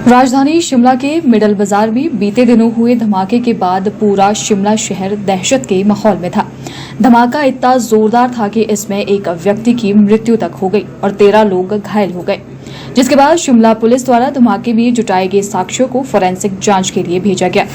राजधानी शिमला के मिडल बाजार में बीते दिनों हुए धमाके के बाद पूरा शिमला शहर दहशत के माहौल में था। धमाका इतना जोरदार था कि इसमें एक व्यक्ति की मृत्यु तक हो गई और 13 लोग घायल हो गए, जिसके बाद शिमला पुलिस द्वारा धमाके में जुटाए गए साक्ष्यों को फोरेंसिक जांच के लिए भेजा गया,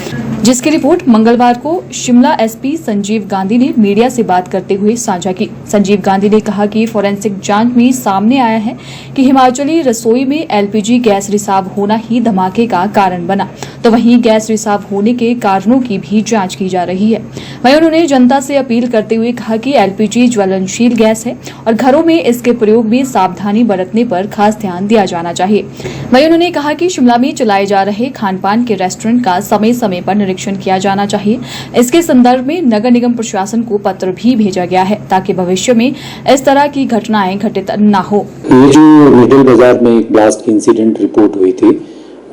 जिसकी रिपोर्ट मंगलवार को शिमला एसपी संजीव गांधी ने मीडिया से बात करते हुए साझा की। संजीव गांधी ने कहा कि फोरेंसिक जांच में सामने आया है कि हिमाचली रसोई में एलपीजी गैस रिसाव होना ही धमाके का कारण बना, तो वहीं गैस रिसाव होने के कारणों की भी जांच की जा रही है। वहीं उन्होंने जनता से अपील करते हुए कहा कि एलपीजी ज्वलनशील गैस है और घरों में इसके प्रयोग में सावधानी बरतने पर खास ध्यान दिया जाना चाहिए। वहीं उन्होंने कहा कि शिमला में चलाए जा रहे खानपान के रेस्टोरेंट का समय समय पर निरीक्षण किया जाना चाहिए। इसके संदर्भ में नगर निगम प्रशासन को पत्र भी भेजा गया है ताकि भविष्य में इस तरह की घटनाएं घटित न हो। ये जो मिडिल बाजार में एक ब्लास्ट की इंसिडेंट रिपोर्ट हुई थी,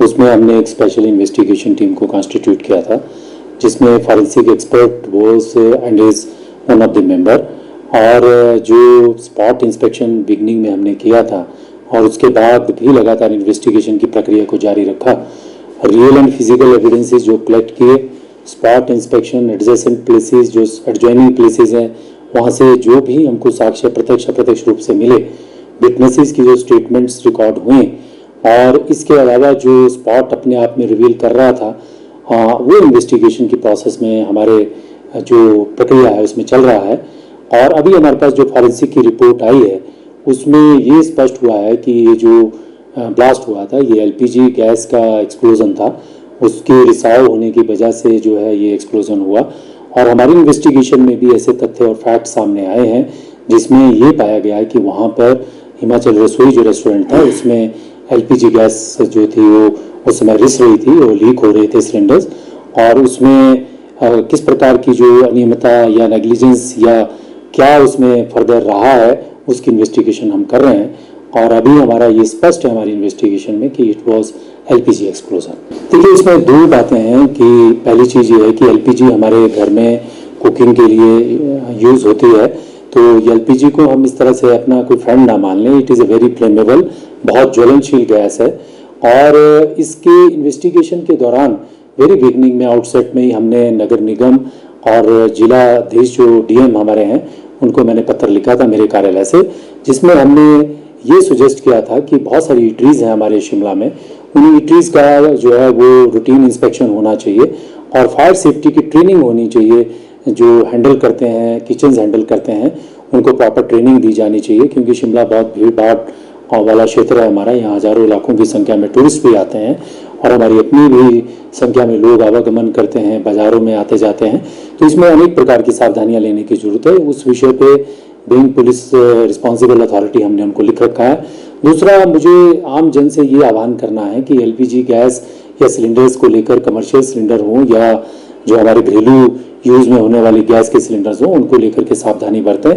उसमें हमने एक स्पेशल इन्वेस्टिगेशन टीम को कॉन्स्टिट्यूट किया था, जिसमें forensic expert was and is one of the member. और जो स्पॉट इंस्पेक्शन बिगनिंग में हमने किया था और उसके बाद भी लगातार इन्वेस्टिगेशन की प्रक्रिया को जारी रखा। रियल एंड फिजिकल एविडेंसेस जो कलेक्ट किए, स्पॉट इंस्पेक्शन, एडजेसेंट प्लेसेस जो एडजॉइनिंग प्लेसेस हैं, वहाँ से जो भी हमको साक्ष्य प्रत्यक्ष रूप से मिले, विटनेसेस की जो स्टेटमेंट्स रिकॉर्ड हुए, और इसके अलावा जो स्पॉट अपने आप में रिवील कर रहा था, वो इन्वेस्टिगेशन की प्रोसेस में हमारे जो प्रक्रिया है उसमें चल रहा है। और अभी हमारे पास जो फॉरेंसिक की रिपोर्ट आई है उसमें ये स्पष्ट हुआ है कि ये जो ब्लास्ट हुआ था ये एलपीजी गैस का एक्सप्लोजन था, उसके रिसाव होने की वजह से जो है ये एक्सप्लोजन हुआ। और हमारी इन्वेस्टिगेशन में भी ऐसे तथ्य और फैक्ट सामने आए हैं जिसमें ये पाया गया है कि वहाँ पर हिमाचल रसोई जो रेस्टोरेंट था उसमें एलपीजी गैस जो थी वो उस समय रिस रही थी और लीक हो रहे थे सिलेंडर्स, और उसमें किस प्रकार की जो अनियमितता या नेग्लिजेंस या क्या उसमें फर्दर रहा है उसकी इन्वेस्टिगेशन हम कर रहे हैं। और अभी हमारा ये स्पष्ट है हमारी इन्वेस्टिगेशन में कि इट वाज एलपीजी एक्सप्लोजन। देखिए, इसमें दो बातें हैं कि पहली चीज़ ये है कि एलपीजी हमारे घर में कुकिंग के लिए यूज़ होती है, तो एलपीजी को हम इस तरह से अपना कोई फ्रेंड ना मान लें। It is a very flammable, बहुत ज्वलनशील गैस है। और इसके इन्वेस्टिगेशन के दौरान वेरी बिगनिंग में, आउटसेट में ही हमने नगर निगम और जिलाधीश जो डीएम हमारे हैं उनको मैंने पत्र लिखा था मेरे कार्यालय से, जिसमें हमने ये सुजेस्ट किया था कि बहुत सारी ईटरीज हैं हमारे शिमला में, उन ईटरीज का जो है वो रूटीन इंस्पेक्शन होना चाहिए और फायर सेफ्टी की ट्रेनिंग होनी चाहिए। जो हैंडल करते हैं, किचन्स हैंडल करते हैं, उनको प्रॉपर ट्रेनिंग दी जानी चाहिए, क्योंकि शिमला बहुत भीड़ भाड़ वाला क्षेत्र है हमारा। यहाँ हज़ारों लाखों की संख्या में टूरिस्ट भी आते हैं और हमारी अपनी भी संख्या में लोग आवागमन करते हैं, बाज़ारों में आते जाते हैं, तो इसमें अनेक प्रकार की सावधानियाँ लेने की ज़रूरत है। उस विषय पे बीइंग पुलिस रिस्पॉन्सिबल अथॉरिटी हमने उनको लिख रखा है। दूसरा, मुझे आम जन से ये आह्वान करना है कि एलपीजी गैस या सिलेंडर्स को लेकर, कमर्शियल सिलेंडर हों या जो हमारे घरेलू यूज़ में होने वाली गैस के सिलेंडर्स हों, उनको लेकर के सावधानी बरतें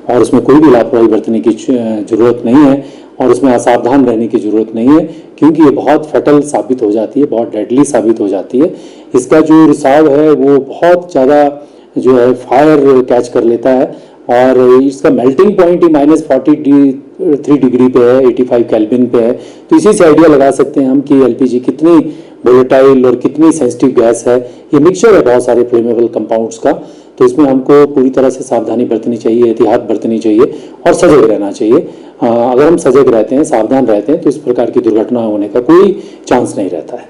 और उसमें कोई भी लापरवाही बरतने की ज़रूरत नहीं है और उसमें असावधान रहने की ज़रूरत नहीं है, क्योंकि ये बहुत फैटल साबित हो जाती है, बहुत डेडली साबित हो जाती है। इसका जो रिसाव है वो बहुत ज़्यादा जो है फायर कैच कर लेता है और इसका मेल्टिंग पॉइंट ही -43 डिग्री पे है, 85 केल्विन पे है। तो इसी से आइडिया लगा सकते हैं हम कि एलपीजी कितनी वोलेटाइल और कितनी सेंसिटिव गैस है। ये मिक्सचर है बहुत सारे फ्लेमेबल कंपाउंड्स का, तो इसमें हमको पूरी तरह से सावधानी बरतनी चाहिए, एहतियात बरतनी चाहिए और सजग रहना चाहिए। अगर हम सजग रहते हैं, सावधान रहते हैं, तो इस प्रकार की दुर्घटना होने का कोई चांस नहीं रहता है।